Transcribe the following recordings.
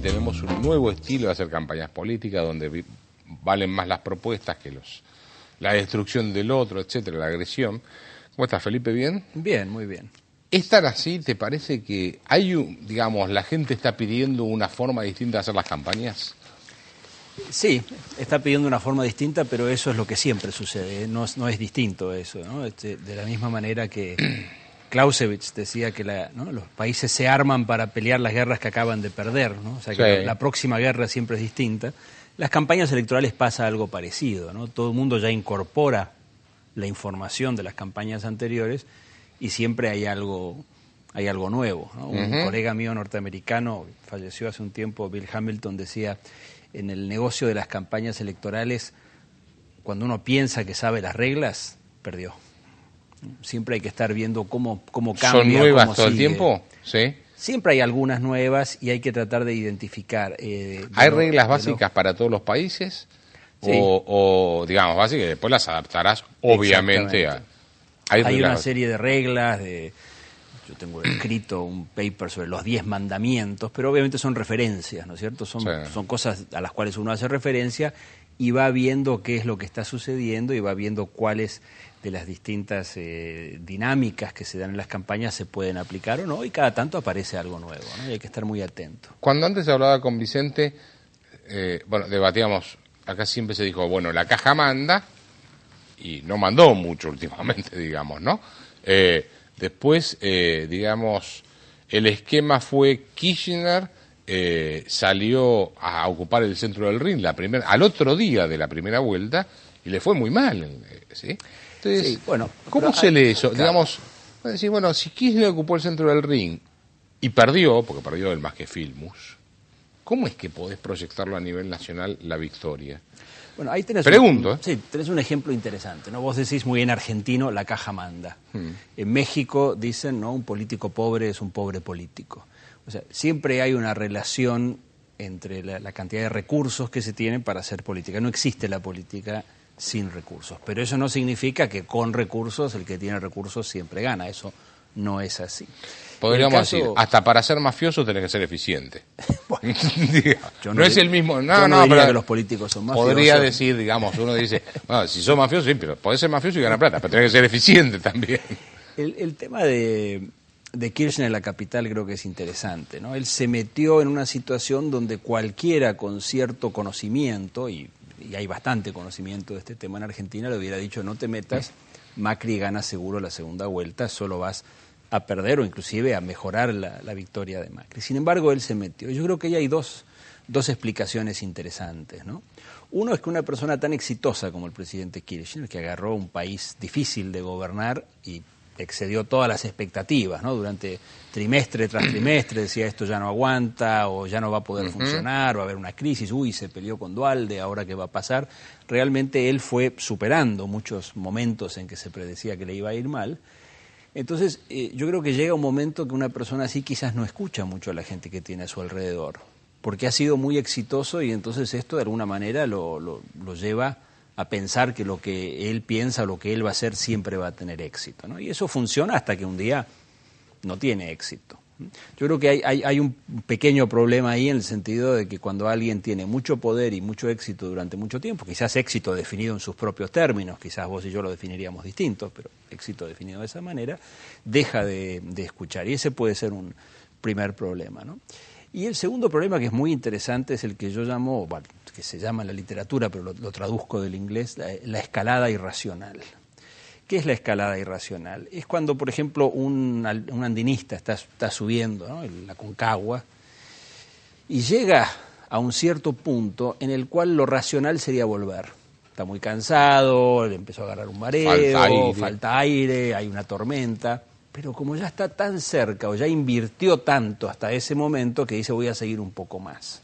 tenemos un nuevo estilo de hacer campañas políticas donde valen más las propuestas que la destrucción del otro, etcétera, la agresión. ¿Cómo estás, Felipe? ¿Bien? Bien, muy bien. ¿Es tan así? ¿Te parece que la gente está pidiendo una forma distinta de hacer las campañas? Sí, está pidiendo una forma distinta, pero eso es lo que siempre sucede, no es distinto eso, ¿no? De la misma manera que Clausewitz decía que los países se arman para pelear las guerras que acaban de perder, ¿no? O sea que la próxima guerra siempre es distinta. Las campañas electorales pasa algo parecido, ¿no? Todo el mundo ya incorpora la información de las campañas anteriores y siempre hay algo nuevo, ¿no? Un colega mío norteamericano, falleció hace un tiempo, Bill Hamilton, decía: en el negocio de las campañas electorales, cuando uno piensa que sabe las reglas, perdió. Siempre hay que estar viendo cómo cambia. ¿Son nuevas cómo todo sigue. el tiempo? Sí. Siempre hay algunas nuevas y hay que tratar de identificar. ¿Hay reglas básicas para todos los países? Sí. O digamos, básicas, y después las adaptarás, obviamente, a... Hay una serie de reglas, yo tengo escrito un paper sobre los 10 mandamientos, pero obviamente son referencias, ¿no es cierto? Son cosas a las cuales uno hace referencia y va viendo qué es lo que está sucediendo y va viendo cuáles de las distintas dinámicas que se dan en las campañas se pueden aplicar o no, y cada tanto aparece algo nuevo, ¿no? Y hay que estar muy atento. Cuando antes hablaba con Vicente, debatíamos, acá siempre se dijo, bueno, la caja manda, y no mandó mucho últimamente, digamos, ¿no? Después, digamos, el esquema fue Kirchner salió a ocupar el centro del ring al otro día de la primera vuelta y le fue muy mal, ¿sí? Entonces, sí, bueno, ¿cómo se lee eso? Claro. Digamos, decir, bueno, si Kirchner ocupó el centro del ring y perdió, porque perdió el Más que Filmus, ¿cómo es que podés proyectarlo a nivel nacional la victoria? Bueno, ahí tenés tenés un ejemplo interesante, ¿no? Vos decís muy bien argentino, la caja manda. En México dicen, ¿no? Un político pobre es un pobre político. O sea, siempre hay una relación entre la cantidad de recursos que se tienen para hacer política. No existe la política sin recursos, pero eso no significa que con recursos el que tiene recursos siempre gana. Eso no es así. Podríamos decir, hasta para ser mafioso tenés que ser eficiente. Bueno, no es el mismo... No diría pero que los políticos son mafiosos. Podría decir, digamos, uno dice, bueno, si sos mafioso, sí, pero podés ser mafioso y ganar plata, pero tenés que ser eficiente también. El tema de Kirchner en la capital creo que es interesante, ¿no? Él se metió en una situación donde cualquiera con cierto conocimiento, y hay bastante conocimiento de este tema en Argentina, le hubiera dicho, no te metas, Macri gana seguro la segunda vuelta, solo vas a perder o inclusive a mejorar la victoria de Macri. Sin embargo, él se metió. Yo creo que ahí hay dos explicaciones interesantes, ¿no? Uno es que una persona tan exitosa como el presidente Kirchner, que agarró un país difícil de gobernar y excedió todas las expectativas, ¿no? Durante trimestre tras trimestre decía esto ya no aguanta o ya no va a poder funcionar, va a haber una crisis, se peleó con Duhalde, ahora qué va a pasar. Realmente él fue superando muchos momentos en que se predecía que le iba a ir mal. Entonces, yo creo que llega un momento que una persona así quizás no escucha mucho a la gente que tiene a su alrededor, porque ha sido muy exitoso y entonces esto de alguna manera lo lleva a pensar que lo que él piensa o lo que él va a hacer siempre va a tener éxito, ¿no? Y eso funciona hasta que un día no tiene éxito. Yo creo que hay un pequeño problema ahí en el sentido de que cuando alguien tiene mucho poder y mucho éxito durante mucho tiempo, quizás éxito definido en sus propios términos, quizás vos y yo lo definiríamos distinto, pero éxito definido de esa manera, deja de escuchar. Y ese puede ser un primer problema, ¿no? Y el segundo problema, que es muy interesante, es el que yo llamo, bueno, que se llama en la literatura, pero lo traduzco del inglés, la escalada irracional. ¿Qué es la escalada irracional? Es cuando, por ejemplo, un andinista está subiendo, ¿no?, la Concagua y llega a un cierto punto en el cual lo racional sería volver. Está muy cansado, le empezó a agarrar un mareo, falta aire, hay una tormenta, pero como ya está tan cerca o ya invirtió tanto hasta ese momento que dice voy a seguir un poco más.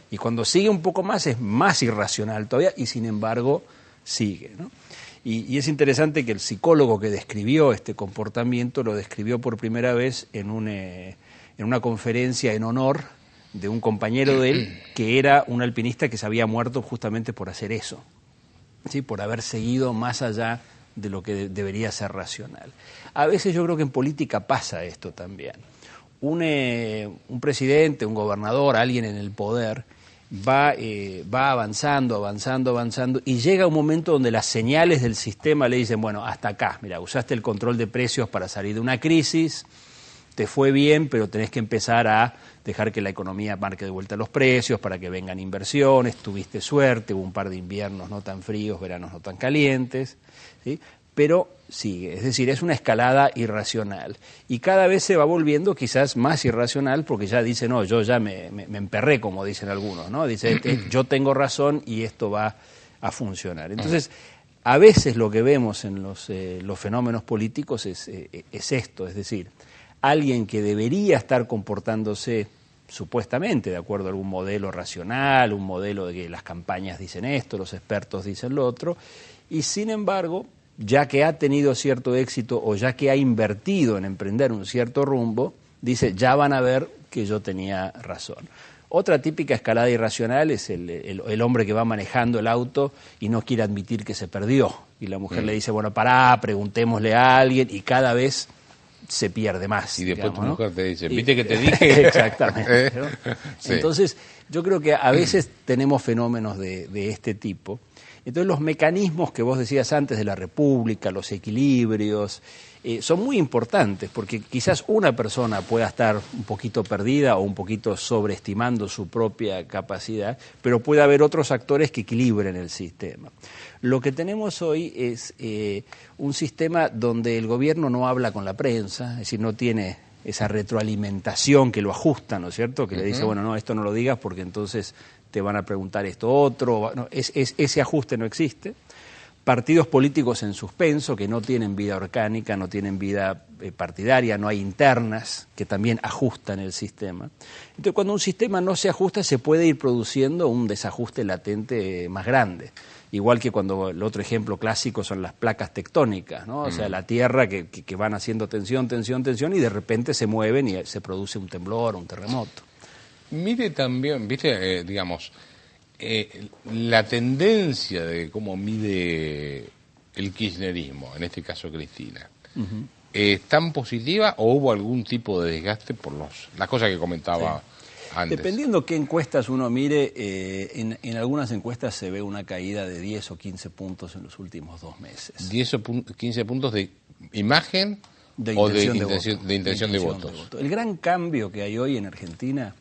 Y cuando sigue un poco más es más irracional todavía y sin embargo sigue, ¿no? Y es interesante que el psicólogo que describió este comportamiento lo describió por primera vez en una conferencia en honor de un compañero de él que era un alpinista que se había muerto justamente por hacer eso, ¿sí?, por haber seguido más allá de lo que debería ser racional. A veces yo creo que en política pasa esto también. un presidente, un gobernador, alguien en el poder, va avanzando, y llega un momento donde las señales del sistema le dicen, bueno, hasta acá, mira, usaste el control de precios para salir de una crisis, te fue bien, pero tenés que empezar a dejar que la economía marque de vuelta los precios para que vengan inversiones, tuviste suerte, hubo un par de inviernos no tan fríos, veranos no tan calientes, ¿sí? Pero sigue, es decir, es una escalada irracional y cada vez se va volviendo quizás más irracional porque ya dice, no, yo ya me emperré, como dicen algunos, ¿no? Dice, yo tengo razón y esto va a funcionar. Entonces, a veces lo que vemos en los fenómenos políticos es esto, es decir, alguien que debería estar comportándose supuestamente de acuerdo a algún modelo racional, un modelo de que las campañas dicen esto, los expertos dicen lo otro, y sin embargo, ya que ha tenido cierto éxito o ya que ha invertido en emprender un cierto rumbo, dice, ya van a ver que yo tenía razón. Otra típica escalada irracional es el hombre que va manejando el auto y no quiere admitir que se perdió. Y la mujer le dice, bueno, pará, preguntémosle a alguien, y cada vez se pierde más. Y después digamos, tu ¿no? mujer te dice, ¿viste que te dije? Exactamente, ¿no? Sí. Entonces, yo creo que a veces tenemos fenómenos de este tipo. Entonces, los mecanismos que vos decías antes de la República, los equilibrios, son muy importantes, porque quizás una persona pueda estar un poquito perdida o un poquito sobreestimando su propia capacidad, pero puede haber otros actores que equilibren el sistema. Lo que tenemos hoy es un sistema donde el gobierno no habla con la prensa, es decir, no tiene esa retroalimentación que lo ajusta, ¿no es cierto? Que le dice, bueno, no, esto no lo digas porque entonces te van a preguntar esto otro. No, ese ajuste no existe. Partidos políticos en suspenso que no tienen vida orgánica, no tienen vida partidaria, no hay internas que también ajustan el sistema. Entonces, cuando un sistema no se ajusta, se puede ir produciendo un desajuste latente más grande. Igual que cuando el otro ejemplo clásico son las placas tectónicas, ¿no? O sea, la Tierra que van haciendo tensión, y de repente se mueven y se produce un temblor, un terremoto. Mire también, viste, digamos, la tendencia de cómo mide el kirchnerismo, en este caso Cristina, ¿es tan positiva o hubo algún tipo de desgaste por las cosas que comentaba antes? Dependiendo qué encuestas uno mire, en algunas encuestas se ve una caída de 10 o 15 puntos en los últimos 2 meses. 10 o 15 puntos de imagen o de intención de votos. El gran cambio que hay hoy en Argentina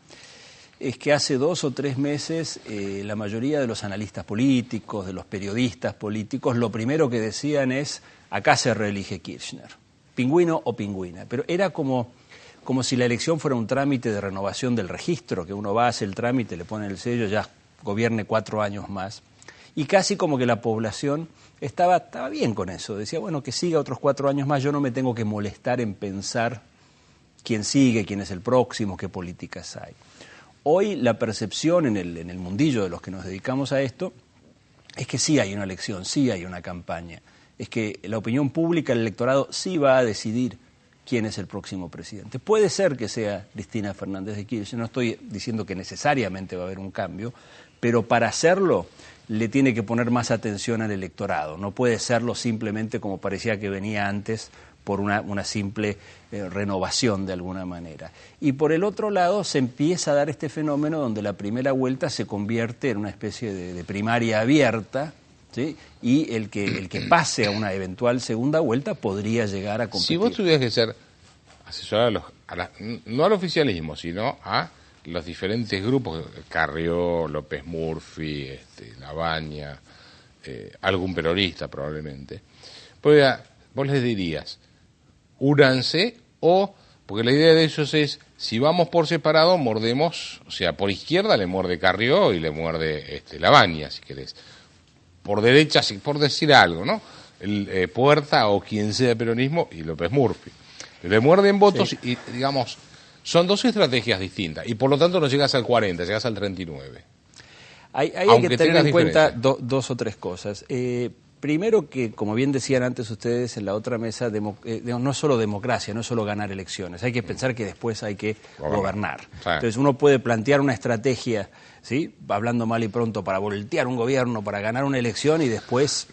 es que hace 2 o 3 meses la mayoría de los analistas políticos, de los periodistas políticos, lo primero que decían es, acá se reelige Kirchner, pingüino o pingüina, pero era como si la elección fuera un trámite de renovación del registro, que uno va, hace el trámite, le pone el sello, ya gobierne 4 años más, y casi como que la población estaba bien con eso, decía, bueno, que siga otros 4 años más, yo no me tengo que molestar en pensar quién sigue, quién es el próximo, qué políticas hay. Hoy la percepción en el mundillo de los que nos dedicamos a esto es que sí hay una elección, sí hay una campaña, es que la opinión pública, el electorado sí va a decidir quién es el próximo presidente. Puede ser que sea Cristina Fernández de Kirchner, no estoy diciendo que necesariamente va a haber un cambio, pero para hacerlo le tiene que poner más atención al electorado, no puede serlo simplemente como parecía que venía antes, por una simple renovación de alguna manera. Y por el otro lado se empieza a dar este fenómeno donde la primera vuelta se convierte en una especie de primaria abierta, ¿sí? Y el que pase a una eventual segunda vuelta podría llegar a competir. Si vos tuvieras que ser asesor no al oficialismo, sino a los diferentes grupos, Carrió, López Murphy, Labaña, algún peronista probablemente, vos les dirías, únanse, o, porque la idea de ellos es, si vamos por separado, mordemos, o sea, por izquierda le muerde Carrió y le muerde Labaña, si querés. Por derecha, por decir algo, ¿no? Puerta o quien sea de peronismo y López Murphy. Le muerden votos y, digamos, son 2 estrategias distintas. Y por lo tanto no llegas al 40, llegas al 39. Hay que tener en cuenta 2 o 3 cosas. Primero que, como bien decían antes ustedes en la otra mesa, no es solo democracia, no es solo ganar elecciones, hay que pensar que después hay que gobernar. Entonces uno puede plantear una estrategia, ¿sí? Hablando mal y pronto, para voltear un gobierno, para ganar una elección y después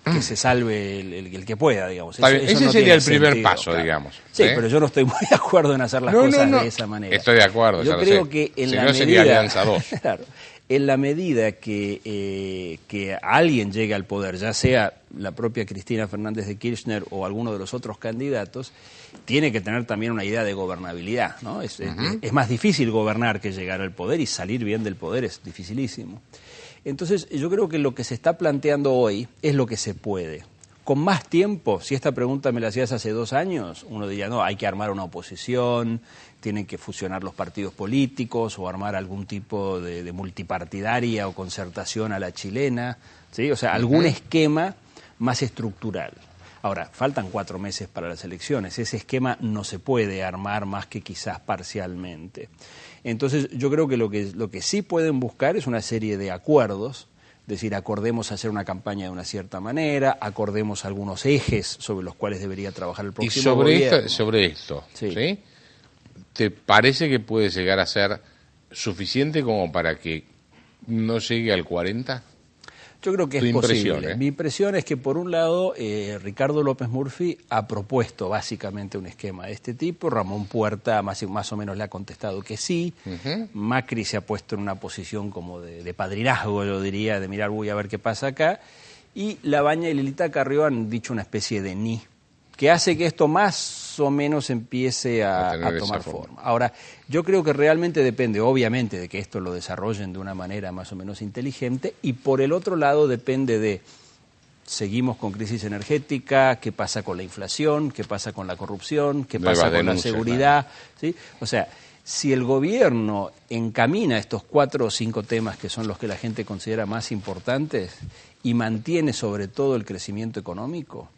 que se salve el que pueda, digamos. Ese no sería tiene el primer sentido, paso, claro. digamos. Sí, pero yo no estoy muy de acuerdo en hacer las cosas de esa manera. Estoy de acuerdo, yo ya creo lo sé. que en Si la no, medida, sería Alianza 2. Claro, en la medida que alguien llegue al poder, ya sea la propia Cristina Fernández de Kirchner o alguno de los otros candidatos, tiene que tener también una idea de gobernabilidad, ¿no? Es más difícil gobernar que llegar al poder, y salir bien del poder es dificilísimo. Entonces, yo creo que lo que se está planteando hoy es lo que se puede. Con más tiempo, si esta pregunta me la hacías hace 2 años, uno diría, no, hay que armar una oposición, tienen que fusionar los partidos políticos o armar algún tipo de multipartidaria o concertación a la chilena, ¿sí? O sea, algún esquema más estructural. Ahora, faltan 4 meses para las elecciones, ese esquema no se puede armar más que quizás parcialmente. Entonces, yo creo que lo que sí pueden buscar es una serie de acuerdos. Es decir, acordemos hacer una campaña de una cierta manera, acordemos algunos ejes sobre los cuales debería trabajar el próximo gobierno. Y sobre esto, sí. ¿Te parece que puede llegar a ser suficiente como para que no llegue al 40%? Yo creo que es posible. Mi impresión es que, por un lado, Ricardo López Murphy ha propuesto básicamente un esquema de este tipo. Ramón Puerta más o menos le ha contestado que sí. Macri se ha puesto en una posición como de padrinazgo, yo diría, de mirar, voy a ver qué pasa acá. Y Labaña y Lilita Carrió han dicho una especie de ni, que hace que esto más o menos empiece a tomar forma. Ahora, yo creo que realmente depende, obviamente, de que esto lo desarrollen de una manera más o menos inteligente, y por el otro lado depende de, seguimos con crisis energética, qué pasa con la inflación, qué pasa con la corrupción, qué pasa con la seguridad, ¿sí? O sea, si el gobierno encamina estos 4 o 5 temas que son los que la gente considera más importantes y mantiene sobre todo el crecimiento económico,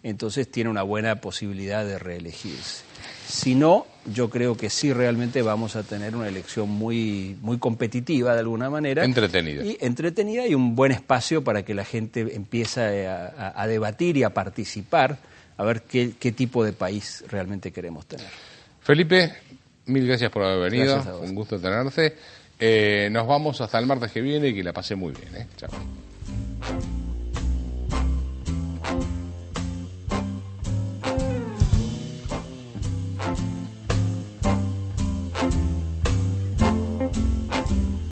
entonces tiene una buena posibilidad de reelegirse. Si no, yo creo que sí realmente vamos a tener una elección muy, muy competitiva de alguna manera. Entretenida y un buen espacio para que la gente empiece a debatir y a participar, a ver qué tipo de país realmente queremos tener. Felipe, mil gracias por haber venido, un gusto tenerte. Nos vamos hasta el martes que viene y que la pase muy bien. Chao.